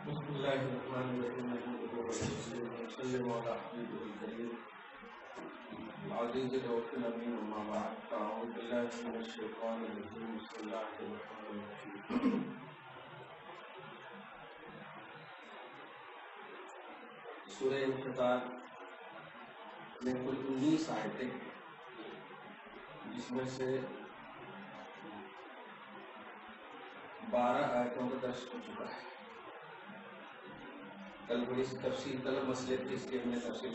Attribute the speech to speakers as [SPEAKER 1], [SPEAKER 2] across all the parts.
[SPEAKER 1] بسم الله الرحمن الرحيم وسلم على حبيبه الكريم العزيز الرؤوف الأمين وما بعد فأعوذ بالله من الشيطان الرجيم بسم الله الرحمن الرحيم سورہ انفطار میں کل 19 آیتیں ہیں جس میں سے 12 آیتوں کا درس ہو چکا ہے. کل بڑی سی تفصیل طلب مسئلے تھے اس لیے ہم نے تفصیل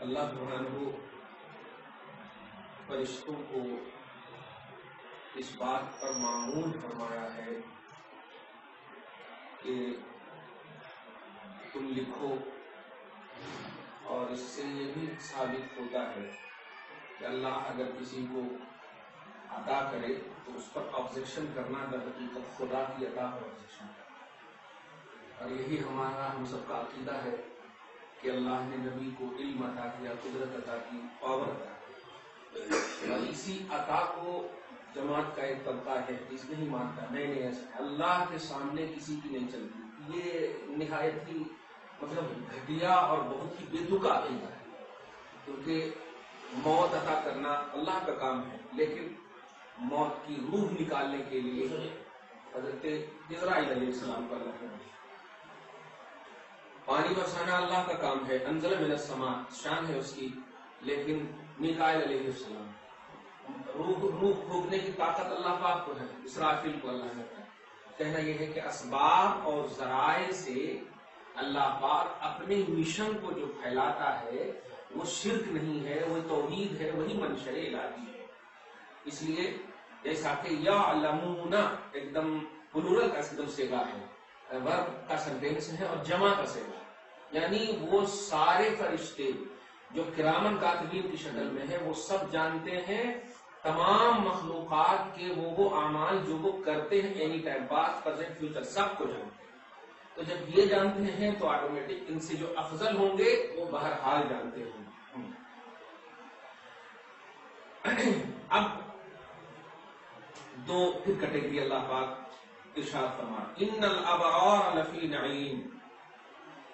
[SPEAKER 1] اللہ سبحانہ فرشتوں کو اس بات پر معمول فرمایا ہے کہ تم لکھو، اور اس سے یہ بھی ثابت ہوتا ہے کہ اللہ اگر کسی کو عطا کرے تو اس پر آبزیکشن کرنا در حقیقت خدا کی عطا پر آبزیکشن کرنا. اور یہی ہمارا ہم سب کا عقیدہ ہے کہ اللہ نے نبی کو علم عطا کیا، قدرت عطا کی، پاور عطا کی، اور اسی عطا کو جماعت کا ایک طبقہ ہے اس نہیں مانتا نہیں ایسا اللہ کے سامنے کسی کی نہیں چلتی. یہ نہایت ہی مطلب گھٹیا اور بہت ہی بے تکا عقیدہ ہے، کیونکہ موت عطا کرنا اللہ کا کام ہے، لیکن موت کی روح نکالنے کے لیے حضرت جبرائیل علیہ السلام پر رہنا، پانی برسانا اللہ کا کام ہے، انزل من السماء شان ہے اس کی، لیکن میکائیل علیہ السلام روح پھونکنے کی طاقت اللہ پاک کو ہے، اسرافیل کو اللہ نے ہے. کہنا یہ ہے کہ اسباب اور ذرائع سے اللہ پاک اپنے مشن کو جو پھیلاتا ہے وہ شرک نہیں ہے، وہ توحید ہے، وہی منشأ الہی ہے. اس لیے جیسا کہ یعلمون ایک دم پلورل کا صیغہ ہے، ورب کا سینٹینس ہے اور جمع کا صیغہ، یعنی وہ سارے فرشتے جو کرامن کاتبین کی شکل میں ہیں وہ سب جانتے ہیں تمام مخلوقات کے وہ اعمال جو وہ کرتے ہیں، any time past present future سب کو جانتے ہیں. تو جب یہ جانتے ہیں تو آٹومیٹک ان سے جو افضل ہوں گے وہ بہرحال جانتے ہوں. اب دو پھر کیٹیگری اللہ پاک ارشاد فرما ان الابرار لفی نعیم،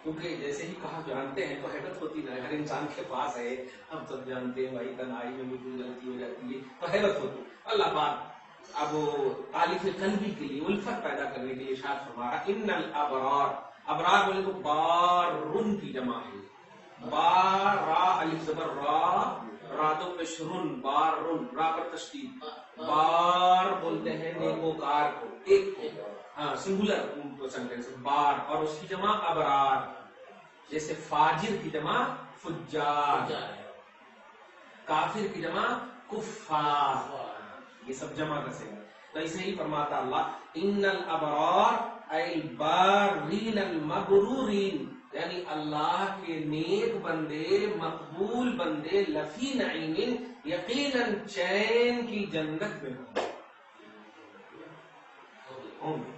[SPEAKER 1] کیونکہ جیسے ہی کہا جانتے ہیں تو حیرت ہوتی ہے، ہر انسان کے پاس ہے، ہم سب جانتے ہیں بھائی تنہائی میں بھی غلطی ہو جاتی ہے تو حیرت ہوتی ہے. اللہ پاک اب تالیف قلبی کے لیے الفت پیدا کرنے کے لیے ارشاد فرمایا ان الابرار، ابرار بولے تو بارن کی جمع ہے، بار را الف زبر را رادو پشرن بارن را پر تشدید، بار بولتے ہیں نیکوکار کو، ایک کو، ہاں سنگولر سینٹینس بار، اور اس کی جمع ابرار، جیسے فاجر کی جمع فجار، کافر کی جمع کفار، یہ سب جمع کا صیغہ. تو اسے ہی فرماتا اللہ ان الابرار ای البارین المبرورین، یعنی اللہ کے نیک بندے، مقبول بندے، لفی نعیم یقیناً چین کی جنت میں ہوں گے.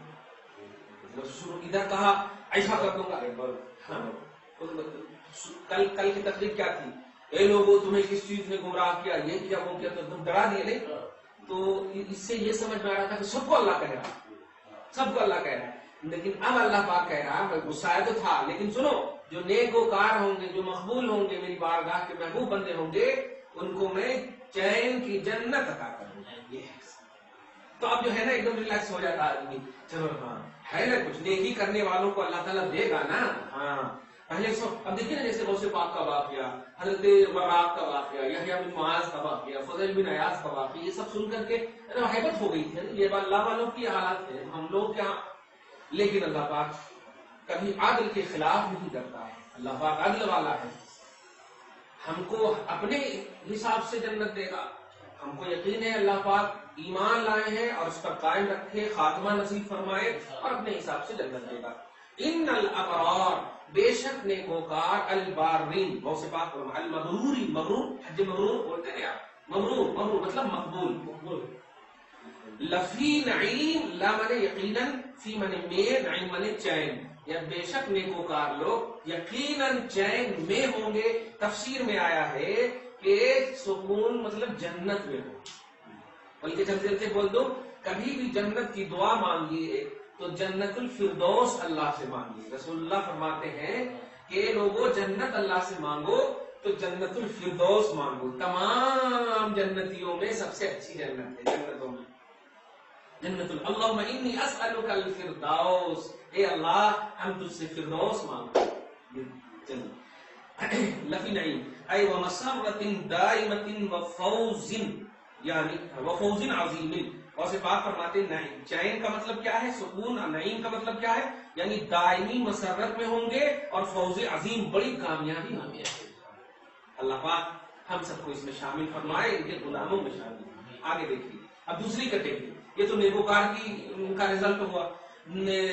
[SPEAKER 1] شروع ادھر کہا ایسا کر دوں گا، کل کی تقریر کیا تھی، اے لوگوں تمہیں کس چیز نے گمراہ کیا، یہ کیا وہ کیا، تو تم ڈرا دیے نہیں. تو اس سے یہ سمجھ میں آ رہا تھا کہ سب کو اللہ کہہ رہا، سب کو اللہ کہہ رہا ہے، لیکن اب اللہ پاک کہہ رہا ہے غصہ تو تھا، لیکن سنو جو نیک وکار ہوں گے، جو مقبول ہوں گے، میری بارگاہ کے محبوب بندے ہوں گے، ان کو میں چین کی جنت عطا کروں گا. یہ ہے تو اب جو ہے نا ایک دم ریلیکس ہو جاتا آدمی، چلو ہاں ہے نا کچھ نیکی کرنے والوں کو اللہ تعالیٰ دے گا نا. ہاں پہلے سو اب دیکھیے نا، جیسے غوث پاک کا واقعہ، حضرت براق کا واقعہ، یحییٰ بن معاذ کا واقعہ، فضیل بن عیاض کا واقعہ، یہ سب سن کر کے حیبت ہو گئی تھی. یہ اللہ والوں کی حالات ہے، ہم لوگ کیا. لیکن اللہ پاک کبھی عدل کے خلاف نہیں کرتا ہے، اللہ پاک عدل والا ہے، ہم کو اپنے حساب سے جنت دے گا. ہم کو یقین ہے اللہ پاک ایمان لائے ہیں اور اس پر قائم رکھے، خاتمہ نصیب فرمائے اور اپنے حساب سے جنت دے گا. ان الابرار بے شک نیکوکار، البارین غوث پاک المبرورین، مبرور حج مبرور بولتے ہیں آپ، مبرور مبرور مطلب مقبول، لفی نعیم لا منے یقیناً، فی منے میں، نعیم منے چین، یا بے شک نیکوکار لوگ یقیناً چین میں ہوں گے. تفسیر میں آیا ہے کہ سکون مطلب جنت میں ہو، بلکہ چلتے چلتے بول دو کبھی بھی جنت کی دعا مانگیے تو جنت الفردوس اللہ سے مانگیے. رسول اللہ فرماتے ہیں کہ لوگوں جنت اللہ سے مانگو تو جنت الفردوس مانگو. تمام جنتیوں میں سب سے اچھی جنت ہے جنتوں میں جنت اللہم انی اسألک الفردوس. اے اللہ ہم تجھ سے فردوس مانگتے. لفی نعیم اے ومسرۃ دائمۃ وفوز یعنی وفوز عظیم. اور سے بات فرماتے ہیں نعیم چین کا مطلب کیا ہے, سکون. نعیم کا مطلب کیا ہے, یعنی دائمی مسرت میں ہوں گے اور فوز عظیم بڑی کامیابی ہوں گے. اللہ پاک ہم سب کو اس میں شامل فرمائے, ان کے غلاموں میں شامل. آگے دیکھیے اب دوسری کیٹیگری, یہ تو نیکوکار کی کا رزلٹ ہوا.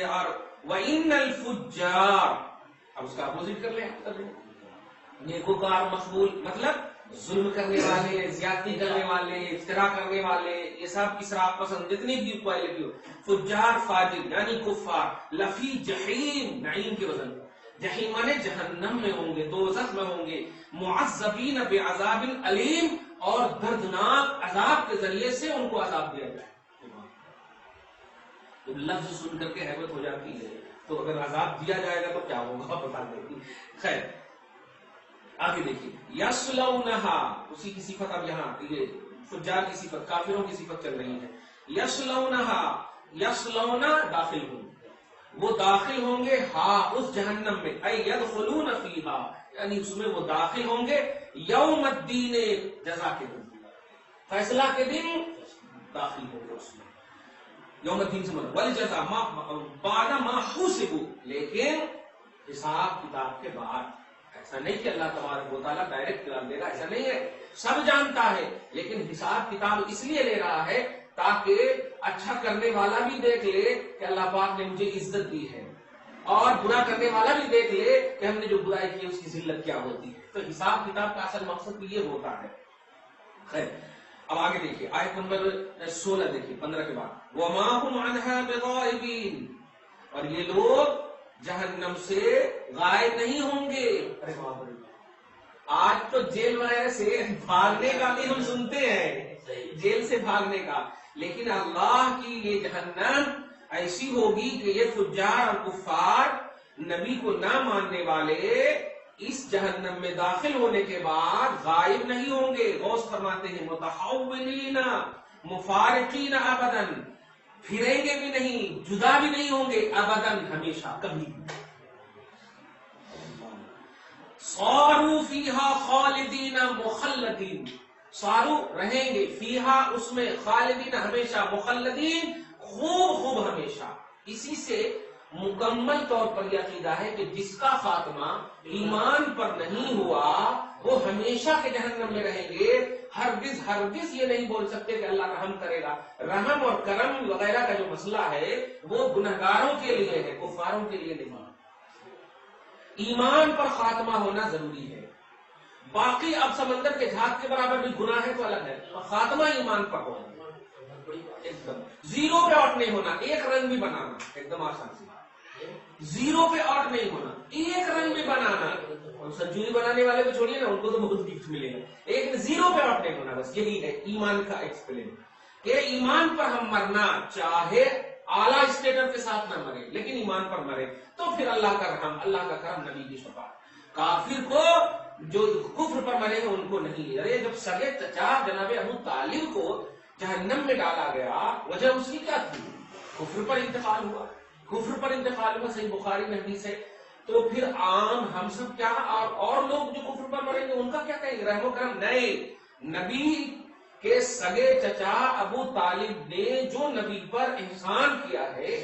[SPEAKER 1] اور وَإِنَّ الْفُجَّارَ اب اس کا اپوزٹ کر لیں. نیکوکار مقبول مطلب ظلم کرنے والے, زیادتی کرنے والے, افتراء کرنے والے, یہ سب اسراف پسند جتنی بھی کوالٹی ہو. فجار فاجر یعنی کفار. لفی جہیم نعیم کے وزن جہیم مانے جہنم میں ہوں گے, دوزخ میں ہوں گے. معذبین بعذاب علیم اور دردناک عذاب کے ذریعے سے ان کو عذاب دیا جائے. جب لفظ سن کر کے حیرت ہو جاتی ہے تو اگر عذاب دیا جائے گا تو کیا ہوگا بتا دیں. خیر آگے دیکھیے یصلونہا, اسی کی صفت اب یہاں یہ فجار کی صفت, کافروں کی صفت چل رہی ہے. یصلونہا یصلونا داخل ہوں, وہ داخل ہوں گے ہاں اس جہنم میں. اے یدخلون فیہا یعنی اس میں وہ داخل ہوں گے یوم الدین جزا کے دن, فیصلہ کے دن داخل ہوں گے اس میں. یوم الدین سے مراد والجزا بعد ما حسبوا, لیکن حساب کتاب کے بعد. ایسا نہیں کہ اللہ تبارک و تعالیٰ ڈائریکٹ قرار دے گا, ایسا نہیں ہے, سب جانتا ہے, لیکن حساب کتاب اس لیے لے رہا ہے تاکہ اچھا کرنے والا بھی دیکھ لے کہ اللہ پاک نے مجھے عزت دی ہے, اور برا کرنے والا بھی دیکھ لے کہ ہم نے جو برائی کی اس کی ذلت کیا ہوتی ہے. تو حساب کتاب کا اصل مقصد بھی یہ ہوتا ہے. خیر اب آگے دیکھیے آیت نمبر 16 دیکھیے 15 کے بعد. وَمَا هُمْ عَنْهَا بِغَائِبِينَ, اور یہ لوگ جہنم سے غائب نہیں ہوں گے. ارے باپ رے, آج تو جیل وغیرہ سے بھاگنے کا بھی ہم سنتے ہیں, جیل سے بھاگنے کا, لیکن اللہ کی یہ جہنم ایسی ہوگی کہ یہ فجار اور کفار نبی کو نہ ماننے والے اس جہنم میں داخل ہونے کے بعد غائب نہیں ہوں گے. غوث فرماتے ہیں متحولین مفارقین ابدا, پھریں گے بھی نہیں, جدا بھی نہیں ہوں گے, ابداً ہمیشہ کبھی. صاروا فیہا خالدین مخلدین, صاروا رہیں گے, فیہا اس میں, خالدین ہمیشہ, مخلدین خوب ہمیشہ. اسی سے مکمل طور پر یہ عقیدہ ہے کہ جس کا خاتمہ ایمان پر نہیں ہوا وہ ہمیشہ کے جہنم میں رہیں گے. ہرگز یہ نہیں بول سکتے کہ اللہ رحم کرے گا. رحم اور کرم وغیرہ کا جو مسئلہ ہے وہ گنہگاروں کے لیے ہے, کفاروں کے لیے نہیں. ایمان پر خاتمہ ہونا ضروری ہے. باقی اب سمندر کے جھاگ کے برابر بھی گناہ ہے تو الگ ہے, خاتمہ ایمان پر ہونا, ایک دم زیرو پہ آؤٹ نہیں ہونا. ایک رن بھی بنانا ایک دم آسان سی, زیرو پہ آؤٹ نہیں ہونا, ایک رن بھی بنانا. سنچری بنانے والے کو چھوڑیے نا, ان کو تو بہت گفٹ ملے گا, ایک زیرو پہ آؤٹ نہیں ہونا. بس یہی ہے ایمان کا ایکسپلین, کہ ایمان پر ہم مرنا, چاہے اعلیٰ اسٹیٹس کے ساتھ نہ مرے لیکن ایمان پر مرے, تو پھر اللہ کا رحم, اللہ کا کرم, نبی کی شفاعت. کافر کو جو کفر پر مرے ہیں ان کو نہیں. ارے جب سگے چچا جناب ابو طالب کو جہنم میں ڈالا گیا, وجہ اس کی کیا تھی؟ کفر پر انتقال ہوا, کفر پر انتقال ہوا, صحیح بخاری میں حدیث ہے. تو پھر عام ہم سب کیا, اور لوگ جو کفر پر مریں گے ان کا کیا کہیں گے؟ رحم و کرم نہیں. نبی کے سگے چچا ابو طالب نے جو نبی پر احسان کیا ہے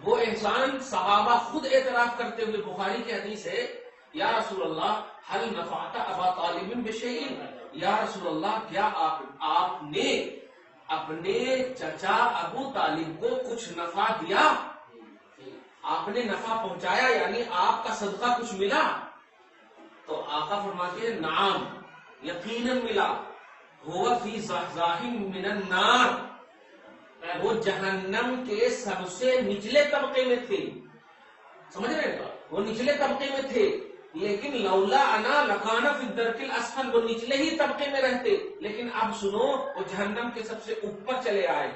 [SPEAKER 1] وہ احسان صحابہ خود اعتراف کرتے ہوئے, بخاری کی حدیث ہے, یا رسول اللہ حل نفعت ابا طالب بشیء, یا رسول اللہ کیا آپ نے اپنے چچا ابو طالب کو کچھ نفع دیا, آپ نے نفع پہنچایا, یعنی آپ کا صدقہ کچھ ملا؟ تو آقا فرماتے ہیں نعم, یقیناً ملا. ہوا فی زحزاح من النار, وہ جہنم کے سب سے نچلے طبقے میں تھے. سمجھ رہے ہیں, وہ نچلے طبقے میں تھے. لیکن لولا انا لکانا فی الدرک الاسفل، وہ نچلے ہی طبقے میں رہتے، لیکن اب سنو وہ جہنم کے سب سے اوپر چلے آئے.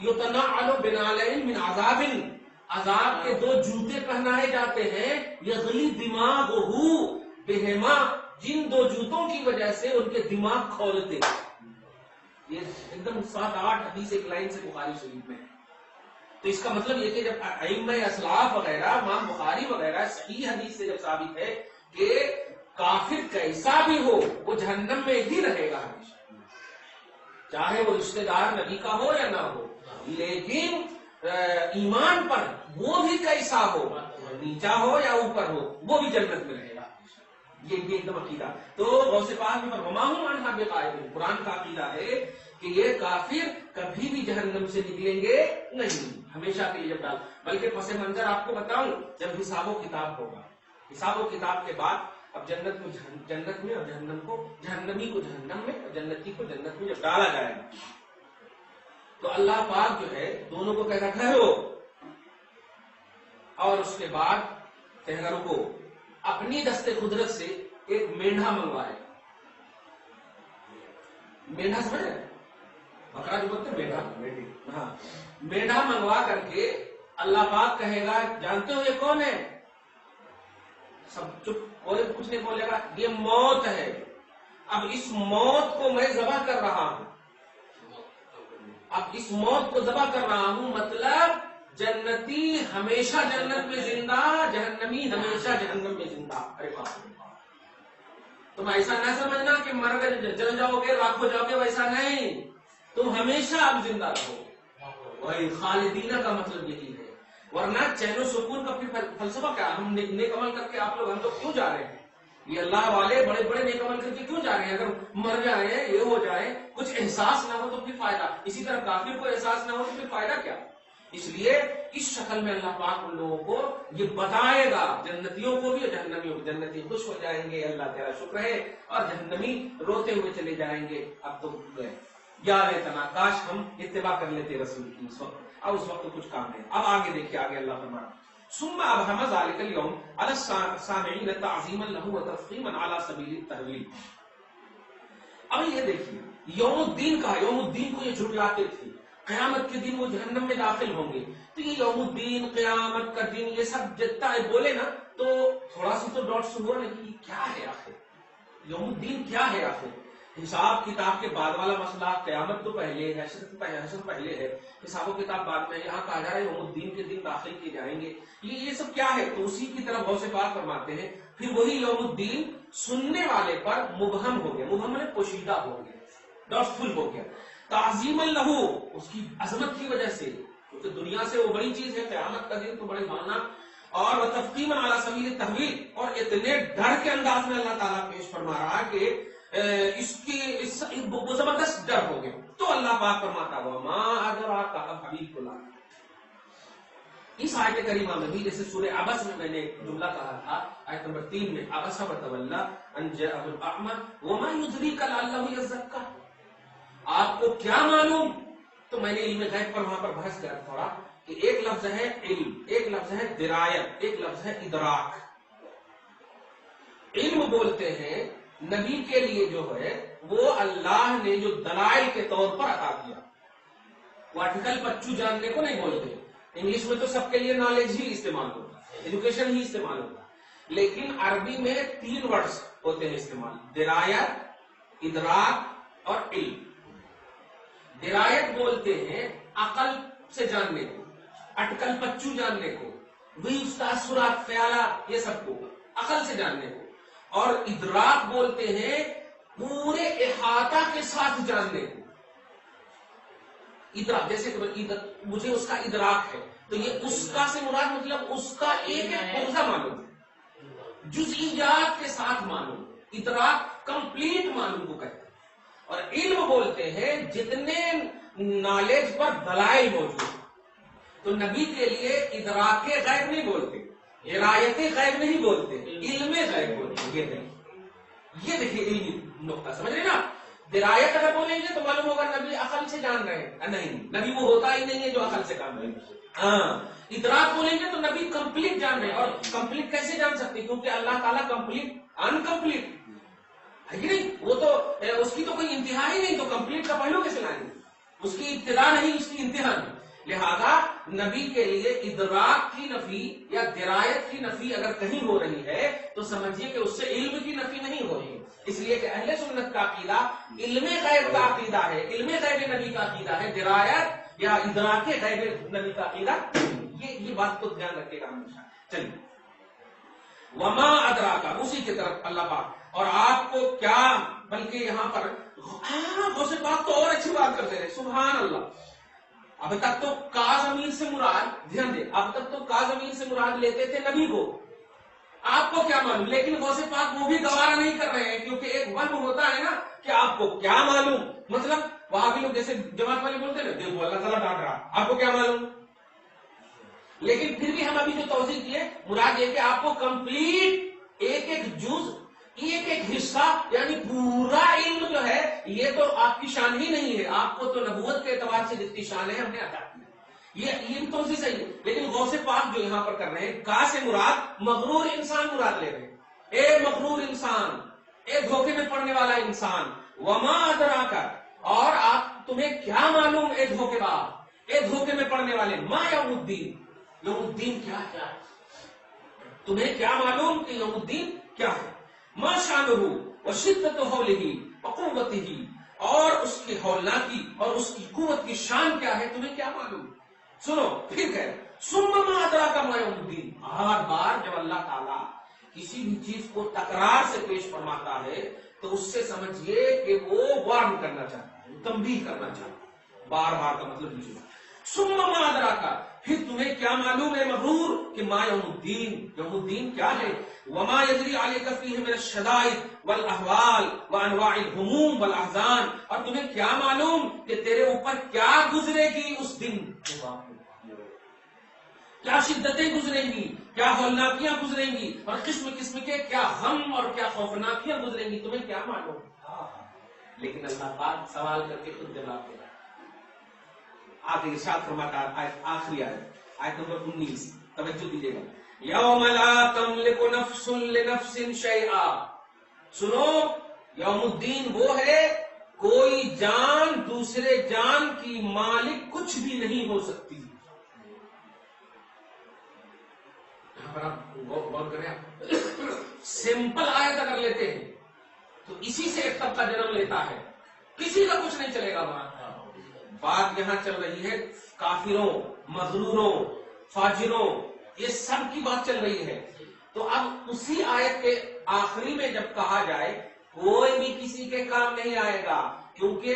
[SPEAKER 1] یتنعل بنعلین من عذاب، عذاب کے 2 جوتے پہنائے جاتے ہیں. یغلی دماغہ بہما، جن 2 جوتوں کی وجہ سے ان کے دماغ کھولتے. یہ ایک دم 7-8 حدیث ایک لائن سے بخاری شریف میں. تو اس کا مطلب یہ کہ جب ائمہ اسلاف وغیرہ، امام بخاری وغیرہ صحیح حدیث سے جب ثابت ہے کہ کافر کیسا بھی ہو وہ جہنم میں ہی رہے گا ہمیشہ، چاہے وہ رشتہ دار نبی کا ہو یا نہ ہو، لیکن ایمان پر وہ بھی کیسا ہو، نیچا ہو یا اوپر ہو، وہ بھی جنت میں رہے گا. یہ ایک دم عقیدہ. تو غوث پاک میں وما هم عنها بغائبین، قرآن کا عقیدہ ہے کہ یہ کافر کبھی بھی جہنم سے نکلیں گے نہیں، ہمیشہ کے لیے جب ڈال. بلکہ پس منظر آپ کو بتاؤں، جب حساب و کتاب ہوگا، حساب و کتاب کے بعد اب جنت کو جنت میں اور جہنم کو، جہنمی کو جہنم میں اور جنتی کو جنت میں جب ڈالا جائے گا تو اللہ پاک جو ہے دونوں کو کہتا ٹھہرو، اور اس کے بعد کہنا رکو، اپنی دست قدرت سے ایک مینڈھا منگوائے. مینڈھا سمجھ رہے، بکرا جو بولتے ہیں مینڈھا، ہاں مینڈھا منگوا کر کے اللہ پاک کہے گا جانتے ہو یہ کون ہے؟ سب چپ، کوئی کچھ نہیں بولے گا. یہ موت ہے، اب اس موت کو میں ذبح کر رہا ہوں، اب اس موت کو ذبح کر رہا ہوں، مطلب جنتی ہمیشہ جنت میں زندہ، جہنمی ہمیشہ جہنم میں زندہ. ارے باپ، تم ایسا نہ سمجھنا کہ مر کر جل جاؤ گے، راکھ ہو جاؤ گے، ویسا نہیں، تم ہمیشہ اب زندہ رہو. وہی خالدینہ کا مطلب یہی ہے. ورنہ چین و سکون کا پھر فلسفہ کیا؟ ہم نیک عمل کر کے آپ لوگ ہم لوگ کیوں جا رہے ہیں؟ یہ اللہ والے بڑے بڑے نیک عمل کر کے کیوں جا رہے ہیں؟ اگر مر جائیں، یہ ہو جائے، کچھ احساس نہ ہو تو پھر فائدہ. اسی طرح کافر کو احساس نہ ہو تو پھر فائدہ کیا؟ اس لیے اس شکل میں اللہ پاک ان لوگوں کو یہ بتائے گا، جنتیوں کو بھی اور جہنمیوں کو. جنتی خوش ہو جائیں گے، اللہ تعالیٰ شکر ہے، اور جہنمی روتے ہوئے چلے جائیں گے اب تو گئے، یا لیتنا کاش ہم اتباع کر لیتے رسول کی اس وقت. اب اس وقت تو کچھ کام نہیں. اب آگے دیکھیے، آگے اللہ فرماتا ثم ابہم ذلک اليوم علی السامعین تعظیما له وتفخیما علی سبیل التحویل. اب یہ دیکھیے یوم الدین کا، یوم الدین کو یہ جھٹلاتے تھے، قیامت کے دن وہ جہنم میں داخل ہوں گے. تو یہ یوم الدین، قیامت کا دن، یہ سب جتنا ہے بولے نا تو تھوڑا سا تو ڈاٹ سے ہوا، لیکن یہ کیا ہے آخر؟ یوم الدین کیا ہے آخر؟ حساب کتاب کے بعد والا مسئلہ، قیامت تو پہلے ہے، حشر پہلے ہے، حساب و کتاب بعد میں. یہاں کہا جا رہا ہے یوم الدین کے دن داخل کیے جائیں گے. یہ سب کیا ہے؟ تو اسی کی طرف غوث پاک فرماتے ہیں پھر وہی یوم الدین سننے والے پر مبہم ہو گیا، مبہم نے پوشیدہ ہو گیا، ڈاٹ فل ہو گیا. تعظیما لہو، اس کی عظمت کی وجہ سے، کیونکہ دنیا سے وہ بڑی چیز ہے، قیامت کا دن تو بڑے ماننا. اور وتفخیما علی سبیل التحویل، اور اتنے ڈر کے انداز میں اللہ تعالیٰ پیش فرما رہا کہ وہ زبردست ڈر ہو گئے. تو اللہ پاک فرماتا ہوا ما ادراک، اب حبیب کو لا. اس آیت کریمہ میں بھی جیسے سورہ عبس میں نے ایک جملہ کہا تھا، آیت نمبر 3 میں، عبس وتولی ان جاءہ الاعمى وما يدریک لعلہ یزکا. آپ کو کیا معلوم؟ تو میں نے علم غیب پر وہاں پر بحث کیا تھوڑا کہ ایک لفظ ہے علم، ایک لفظ ہے درایت، ایک لفظ ہے ادراک. علم بولتے ہیں نبی کے لیے جو ہے وہ اللہ نے جو دلائل کے طور پر عطا کیا. وہ اٹکل پچو جاننے کو نہیں بولتے. انگلش میں تو سب کے لیے نالج ہی استعمال ہوتا ہے، ایجوکیشن ہی استعمال ہوتا ہے، لیکن عربی میں 3 ورڈز ہوتے ہیں استعمال: درایت، ادراک اور علم. درایت بولتے ہیں عقل سے جاننے کو، اٹکل پچو جاننے کو، وہی استاد سرات خیالات یہ سب کو عقل سے جاننے کو. اور ادراک بولتے ہیں پورے احاطہ کے ساتھ جاننے کو. ادراک جیسے مجھے اس کا ادراک ہے، تو یہ اس کا سے مراد مطلب اس کا ایک ایک پرزہ معلوم ہے، جزئیات کے ساتھ معلوم. ادراک کمپلیٹ معلوم کو کہتے ہیں. اور علم بولتے ہیں جتنے نالج پر دلائل موجود ہیں. تو نبی کے لیے ادراک غیب نہیں بولتے، عنایت غیب نہیں بولتے، علم غیب بولتے ہیں. یہ دیکھیے علمی نقطہ سمجھ رہے نا. درایت اگر بولیں گے تو معلوم ہوگا نبی عقل سے جان رہے ہیں؟ نہیں، نبی وہ ہوتا ہی نہیں ہے جو عقل سے کام کرے. ہاں، ادراک بولیں گے تو نبی کمپلیٹ جان رہے ہیں. اور کمپلیٹ کیسے جان سکتے؟ کیونکہ اللہ تعالیٰ کمپلیٹ انکمپلیٹ ہے کہ نہیں. وہ تو اس کی تو کوئی انتہا ہی نہیں، تو کمپلیٹ کا پہلو کیسے لائیں گے؟ اس کی ابتدا نہیں، اس کی انتہا نہیں. لہذا نبی کے لیے ادراک کی نفی یا درایت کی نفی اگر کہیں ہو رہی ہے تو سمجھیے کہ اس سے علم کی نفی نہیں ہو رہی. اس لیے کہ اہل سنت کا عقیدہ علم غیب کا عقیدہ ہے، علم غیب نبی کا عقیدہ ہے، درایت یا ادراک غیب نبی کا عقیدہ. یہ بات کو دھیان رکھے گا ہمیشہ. چلیے، وما ادراکا، اسی کی طرف اللہ پاک. اور آپ کو کیا، بلکہ یہاں پر غوث پاک تو اور اچھی بات کرتے رہے، سبحان اللہ. اب تک تو کا ضمیر سے مراد، دھیان دے، اب تک تو کا ضمیر سے مراد لیتے تھے نبی کو، آپ کو کیا معلوم. لیکن غوث پاک وہ بھی گوارا نہیں کر رہے ہیں، کیونکہ ایک وہم ہوتا ہے نا کہ آپ کو کیا معلوم. مطلب وہاں بھی لوگ جیسے جماعت والے بولتے ہیں نا، دیکھو اللہ تعالیٰ ڈانٹ رہا، آپ کو کیا معلوم. لیکن پھر بھی ہم ابھی جو توضیح کیے، مراد یہ کہ آپ کو کمپلیٹ ایک ایک جز، ایک ایک حصہ، یعنی پورا علم جو ہے یہ تو آپ کی شان ہی نہیں ہے. آپ کو تو نبوت کے اعتبار سے جتنی شان ہے ہم نے عطا کی. یہ توضیح صحیح ہے. لیکن غوث پاک جو یہاں پر کر رہے ہیں، کا سے مراد مغرور انسان مراد لے رہے ہیں. اے مغرور انسان، اے دھوکے میں پڑنے والا انسان. وما ادراکا، اور آپ تمہیں کیا معلوم اے دھوکے باز، اے دھوکے میں پڑنے والے. ما یوم الدین، یوم الدین کیا ہے؟ تمہیں کیا معلوم کہ یوم الدین کیا ہے. ما شانہ وشدت حولہ وقوتہ، اور اس کی ہولناکی اور اس کی قوت کی شان کیا ہے، تمہیں کیا معلوم. سنو پھر کہ ثم ما ادراک ما یوم الدین. بار بار جب اللہ تعالیٰ کسی بھی چیز کو تکرار سے پیش فرماتا ہے تو اس سے سمجھیے کہ وہ وارن کرنا چاہتا ہے، تنبیہ کرنا چاہتا ہے. بار بار کا مطلب یہ ثم ما ادراک، پھر تمہیں کیا معلوم ہے مغرور کہ ما یوم الدین، یوم الدین کیا ہے. وما یجری علیک فیہ من الشدائد والاحوال وانواع الہموم والاحزان، اور تمہیں کیا معلوم کہ تیرے اوپر کیا گزرے گی اس دن، کیا شدتیں گزریں گی، کیا ہولناکیاں گزریں گی، اور قسم قسم کے کیا غم اور کیا خوفناکیاں گزریں گی، تمہیں کیا معلوم. لیکن اللہ پاک سوال کر کے خود جواب دے رہا ہے. آگے ارشاد فرماتا ہے، آخری آیت نمبر 19، توجہ دیجیے گا. یوم لا تملک نفس لنفس شیئا. سنو، یوم الدین وہ ہے کوئی جان دوسرے جان کی مالک کچھ بھی نہیں ہو سکتی. یہاں پر آپ غور کریں، سمپل آیت اگر لیتے ہیں تو اسی سے ایک طبقہ جنم لیتا ہے، کسی کا کچھ نہیں چلے گا وہاں. بات یہاں چل رہی ہے کافروں، مغروروں، فاجروں، یہ سب کی بات چل رہی ہے. تو اب اسی آیت کے آخری میں جب کہا جائے کوئی بھی کسی کے کام نہیں آئے گا، کیونکہ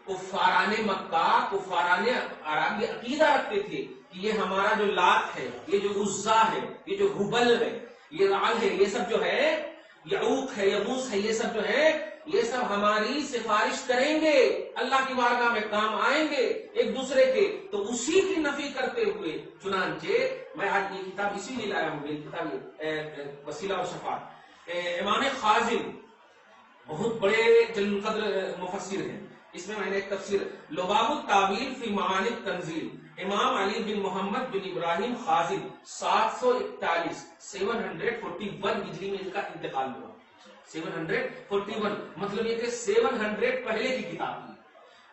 [SPEAKER 1] کفاران مکہ، کفاران عرب یہ عقیدہ رکھتے تھے کہ یہ ہمارا جو لات ہے، یہ جو عزا ہے، یہ جو ہبل ہے، یہ رعل ہے، یہ سب جو ہے، یعوق ہے، یغوث ہے، یہ سب جو ہے، یہ سب ہماری سفارش کریں گے، اللہ کی بارگاہ میں کام آئیں گے ایک دوسرے کے. تو اسی کی نفی کرتے ہوئے چنانچہ میں آج یہ کتاب اسی لیے لایا ہوں، یہ کتاب وسیلہ و شفاعت. امام خازن بہت بڑے جلیل القدر مفسر ہیں. اس میں نے ایک تفسیر لباب التاویل فی معانی التنزیل، امام علی بن محمد بن ابراہیم خازن 741 741 ہجری میں ان کا انتقال ہوا. 741 مطلب یہ کہ 700 پہلے کی کتاب ہے.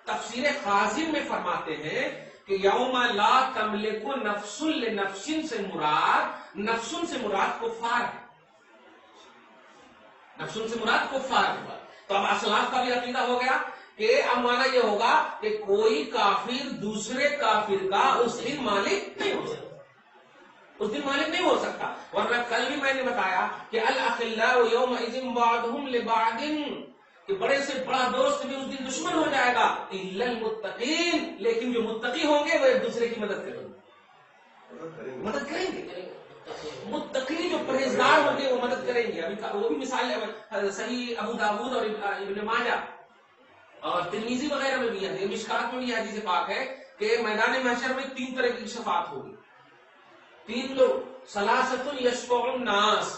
[SPEAKER 1] تفسیر خازن میں فرماتے ہیں کہ یوم لا تملک نفس لنفس سے مراد، نفس سے مراد کفار ہے، نفس سے مراد کفار ہے. تو اب اسلاف کا بھی عقیدہ ہو گیا کہ اب مانا یہ ہوگا کہ کوئی کافر دوسرے کافر کا اس دن مالک نہیں ہو سکتا، اس دن مالک نہیں ہو سکتا. ورنہ کل بھی میں نے بتایا کہ الاخلاء یومئذ بعضهم لبعض، کہ بڑے سے بڑا دوست بھی اس دن دشمن ہو جائے گا، الا المتقین، لیکن جو متقی ہوں گے وہ ایک دوسرے کی مدد کریں گے، مدد کریں گے. متقی جو پرہیزگار ہوں گے وہ مدد کریں گے. ابھی وہ بھی مثال صحیح ابو داؤد اور ابن ماجہ اور ترمذی وغیرہ میں بھی ہے، مشکات میں بھی حدیث پاک ہے کہ میدان محشر میں 3 طرح کی شفاعت ہوگی. 3 لوگ، ثلاثۃ یشفع الناس،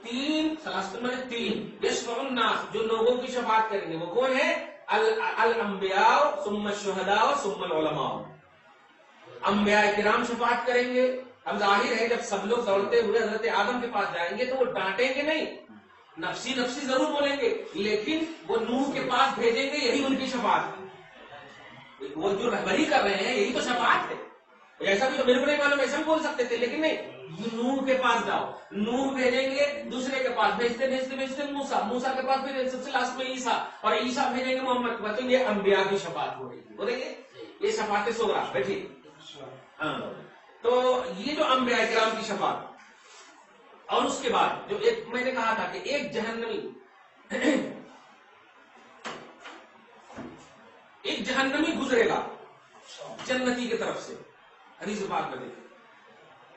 [SPEAKER 1] 3 ثلاثۃ میں 3 یشفع الناس جو لوگوں کی شفاعت کریں گے. وہ کون ہے؟ الانبیاء ثم الشہداء ثم العلماء. انبیاء کرام شفاعت کریں گے. اب ظاہر ہے جب سب لوگ دوڑتے ہوئے حضرت آدم کے پاس جائیں گے تو وہ ڈانٹیں گے نہیں, نفسی نفسی ضرور بولیں گے, لیکن وہ نوح کے پاس بھیجیں گے, یہی ان کی شفاعت ہے. وہ جو رہبری کر رہے ہیں یہی تو شفاعت ہے. ایسا بھی تو میرے کو نہیں معلوم, ایسا بھی بول سکتے تھے, لیکن نہیں, نوح کے پاس جاؤ, نوح بھیجیں گے, دوسرے کے پاس بھیجتے بھیجتے بھیجتے موسیٰ کے پاس پھر سب سے لاسٹ میں عیسیٰ, اور عیسیٰ بھیجیں گے محمد کے پاس. تو یہ انبیاء کی شفاعت ہو رہی ہے. بولیں گے یہ شفاعت صغریٰ. بیٹھیے. ہاں, تو یہ جو انبیاء کرام کی شفاعت, اور اس کے بعد جو ایک میں نے کہا تھا کہ ایک جہنمی گزرے گا جنتی کی طرف سے. حدیث پاک میں دیکھیں,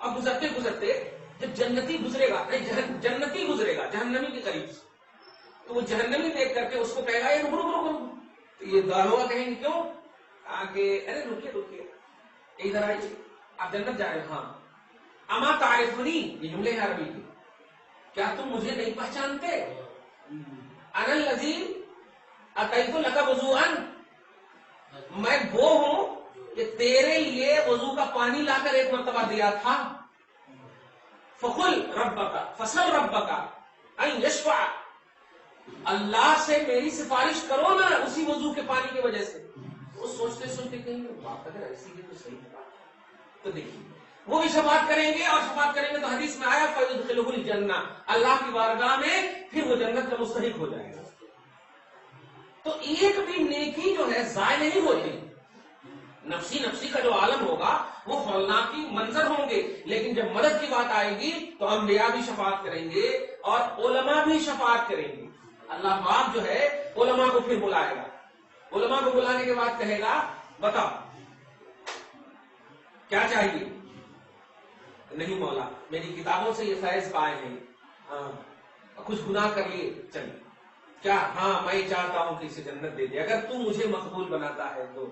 [SPEAKER 1] اب گزرتے گزرتے جب جنتی گزرے گا جہنمی کے قریب سے, تو وہ جہنمی دیکھ کر کے اس کو کہے گا یہ رکو. تو یہ داروغہ کہیں گے کیوں, آگے ارے رکیے ادھر آئیے, آپ جنت جا رہے ہیں. ہاں. اما تعرفنی, یہ جملے ہیں عربی کے, کیا تم مجھے نہیں پہچانتے؟ انا الذی اتیت لک وضوءا, میں وہ ہوں کہ تیرے لیے وضو کا پانی لا کر ایک مرتبہ دیا تھا. فقل ربک فسل ربک ان یشفع, اللہ سے میری سفارش کرو نا اسی وضو کے پانی کی وجہ سے. وہ سوچتے کہیں بات اگر ایسی ہے تو صحیح ہے. تو دیکھیے وہ بھی شفاعت کریں گے, اور شفاعت کریں گے تو حدیث میں آیا فَيُدْخِلُهُ الْجَنَّةَ, اللہ کی بارگاہ میں پھر وہ جنت کا مستحق ہو جائے گا. تو ایک بھی نیکی جو ہے ضائع نہیں ہوتی. نفسی کا جو عالم ہوگا وہ ہولناکی منظر ہوں گے, لیکن جب مدد کی بات آئے گی تو انبیاء بھی شفاعت کریں گے اور علماء بھی شفاعت کریں گے. اللہ پاک جو ہے علماء کو پھر بلائے گا. علماء کو بلانے کے بعد کہے گا بتاؤ کیا چاہیے. نہیں مولا, میری کتابوں سے یہ فیض پائے ہیں, ہاں کچھ گناہ کر لیے, چلیے کیا, ہاں میں چاہتا ہوں کہ اسے جنت دے دے, اگر تو مجھے مقبول بناتا ہے تو.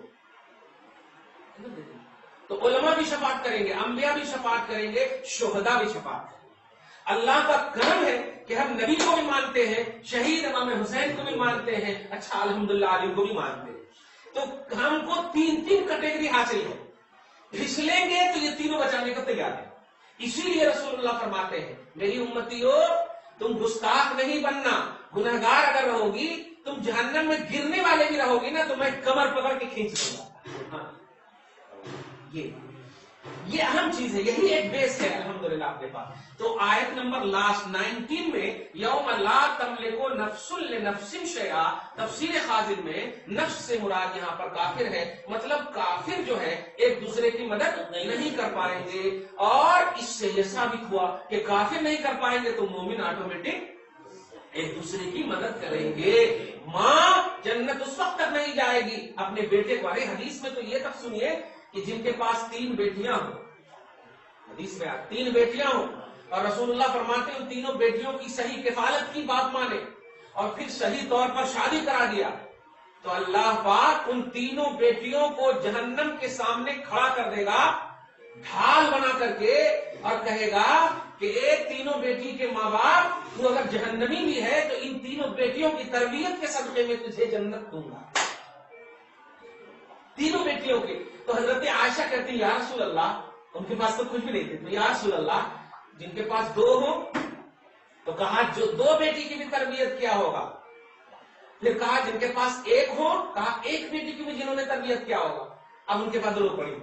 [SPEAKER 1] تو علماء بھی شفاعت کریں گے, انبیاء بھی شفاعت کریں گے, شہداء بھی شفاعت کریں گے. اللہ کا کرم ہے کہ ہم نبی کو بھی مانتے ہیں, شہید امام حسین کو بھی مانتے ہیں, اچھا الحمدللہ علی کو بھی مانتے ہیں. تو ہم کو تین کیٹیگری حاصل ہے. پھسلیں گے تو یہ تینوں بچانے کو تیار ہے. اسی لیے رسول اللہ فرماتے ہیں میری امتیو تم گستاخ نہیں بننا, گنہگار اگر رہو گی تم جہنم میں گرنے والے بھی رہو گی نا تو میں کمر پکڑ کے کھینچ دوں گا. ہاں یہ اہم چیز ہے, یہی ایک بیس ہے الحمدللہ آپ کے پاس. تو آیت نمبر لاسٹ 19 میں یوم لا تملک نفس لنفس شیئا, تفسیر خازن میں نفس سے مراد یہاں پر کافر ہے, مطلب کافر جو ہے ایک دوسرے کی مدد نہیں کر پائیں گے. اور اس سے یہ ثابت ہوا کہ کافر نہیں کر پائیں گے تو مومن آٹومیٹک ایک دوسرے کی مدد کریں گے. ماں جنت اس وقت تک نہیں جائے گی اپنے بیٹے کو. ارے حدیث میں تو یہ تک سنیے کہ جن کے پاس 3 بیٹیاں ہوں, حدیث میں 3 بیٹیاں ہوں, اور رسول اللہ فرماتے ہیں ان تینوں بیٹیوں کی صحیح کفالت کی بات مانے اور پھر صحیح طور پر شادی کرا دیا, تو اللہ پاک ان تینوں بیٹیوں کو جہنم کے سامنے کھڑا کر دے گا ڈھال بنا کر کے, اور کہے گا کہ ایک تینوں بیٹی کے ماں باپ تو اگر جہنمی بھی ہے تو ان تینوں بیٹیوں کی تربیت کے صدقے میں تجھے جنت دوں گا. تینوں بیٹیوں کے. تو حضرت عائشہ کہتی ہیں یا رسول اللہ, ان کے پاس تو کچھ بھی نہیں تھے, تو یا رسول اللہ جن کے پاس 2 ہوں, تو کہا جو 2 بیٹی کی بھی تربیت کیا ہوگا. پھر کہا جن کے پاس 1 ہو, کہا 1 بیٹی کی بھی جنہوں نے تربیت کیا ہوگا. اب ان کے پاس 2 پڑی.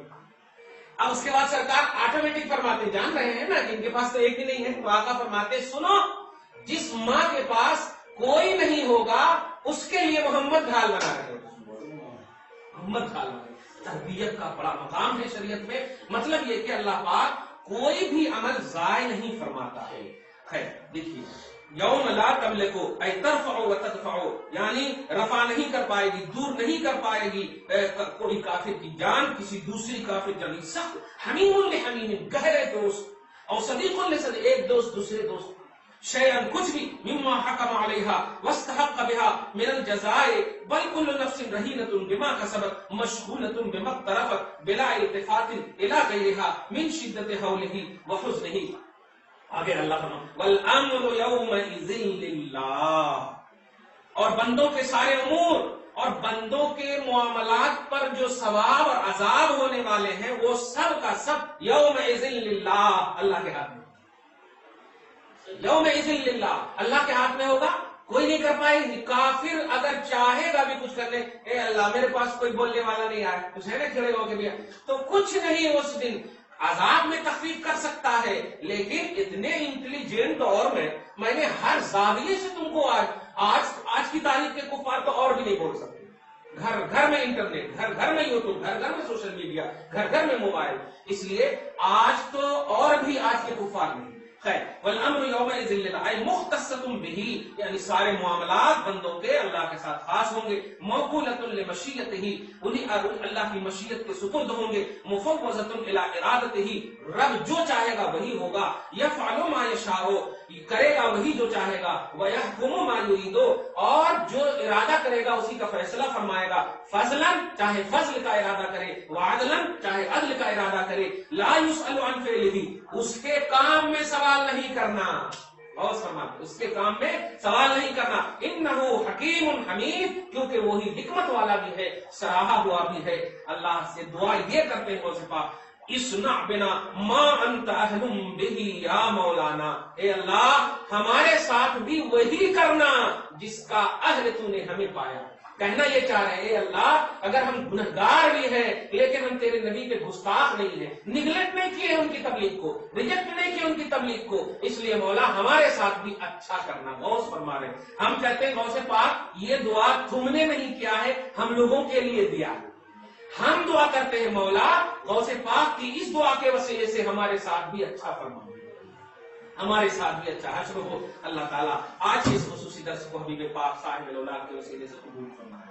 [SPEAKER 1] اب اس کے بعد سرکار آٹومیٹک فرماتے, جان رہے ہیں نا جن کے پاس تو 1 ہی نہیں ہے, تو آقا فرماتے سنو جس ماں کے پاس کوئی نہیں ہوگا اس کے لیے محمد ڈھال بنا رہے ہیں. محمد ڈھال بنا, تربیت کا بڑا مقام ہے شریعت میں. مطلب یہ کہ اللہ پاک کوئی بھی عمل ضائع نہیں فرماتا ہے. خیر دیکھیے یوم لا تملکو ای ترفعو و تدفعو, یعنی رفع نہیں کر پائے گی, دور نہیں کر پائے گی کوئی کافر کی جان کسی دوسری کافر جان. سخت حمیم لحمیم, گہرے دوست, اور صدیق لصدیق, ایک دوست دوسرے دوست. شیئن کچھ بھی, مما حکم علیہا واستحق بہا من الجزائے, بل کل نفس رہینۃ بما کسبت مشغولۃ بما اقترفت بلا التفات الی غیرہا من شدۃ حولہ وحزنہ. آگے اللہ فرماتا والامر یومئذ للہ, اور بندوں کے سارے امور اور بندوں کے معاملات پر جو ثواب اور عذاب ہونے والے ہیں وہ سب کا سب یومئذ للہ، اللہ کے ہاتھ میں، یومئذ للہ، اللہ کے ہاتھ میں ہوگا، کوئی نہیں کر پائے گی۔ کافر اگر چاہے گا بھی کچھ کرنے، اے اللہ میرے پاس کوئی بولنے والا نہیں آیا، کچھ ہے نا کھڑے ہو کے بھی، تو کچھ نہیں اس دن عذاب میں تخفیف کر سکتا ہے، لیکن اتنے انٹیلیجنٹ دور میں نے ہر زاویے سے تم کو آج کی تاریخ کے کفار تو اور بھی نہیں بول سکتے، گھر گھر میں انٹرنیٹ، گھر گھر میں یوٹیوب، گھر گھر میں سوشل میڈیا، گھر گھر میں موبائل، اس لیے آج تو اور بھی آج کے کفار نہیں خیر والامر یومئذ للہ ای مختصۃ بہ، یعنی سارے معاملات بندوں کے اللہ کے ساتھ خاص ہوں گے، موکولۃ لمشیتہ، انہیں اللہ کی مشیت کے سپرد ہوں گے، مفوضۃ الی ارادتہ، رب جو چاہے گا وہی ہوگا، یفعل ما یشاء، کرے گا وہی جو چاہے گا، ویحکم ما یرید، اور جو ارادہ کرے گا اسی کا فیصلہ فرمائے گا، فضلا چاہے فضل کا ارادہ کرے، وعدلا چاہے عدل کا ارادہ کرے، لا یسأل عن فعلہ، اس کے کام میں سوال نہیں کرنا، اور فرماتے اس کے کام میں سوال نہیں کرنا، انہ حکیم حمید، کیونکہ وہی حکمت والا بھی ہے، سراہا ہوا بھی ہے۔ اللہ سے دعا یہ کرتے ہیں غوث پاک، اصنع بنا ما انت اہل بہ یا مولانا، اے اللہ ہمارے ساتھ بھی وہی کرنا جس کا اہل تو نے ہمیں پایا۔ کہنا یہ چاہ رہے ہیں اے اللہ اگر ہم گنہگار بھی ہیں لیکن ہم تیرے نبی کے گستاخ نہیں ہیں، نگلیکٹ نہیں کیے ان کی تبلیغ کو، ریجیکٹ نہیں کیے ان کی تبلیغ کو، اس لیے مولا ہمارے ساتھ بھی اچھا کرنا۔ غوث فرما رہے ہیں، ہم کہتے ہیں غوث پاک یہ دعا تم نے نہیں کیا ہے، ہم لوگوں کے لیے دیا، ہم دعا کرتے ہیں مولا غوث پاک کی اس دعا کے وسیلے سے ہمارے ساتھ بھی اچھا فرما، ہمارے ساتھ بھی اچھا حشر ہو۔ اللہ تعالیٰ آج اس خصوصی درس کو حبیب پاک صاحب الاولاد کے وسیلے سے قبول فرمائے۔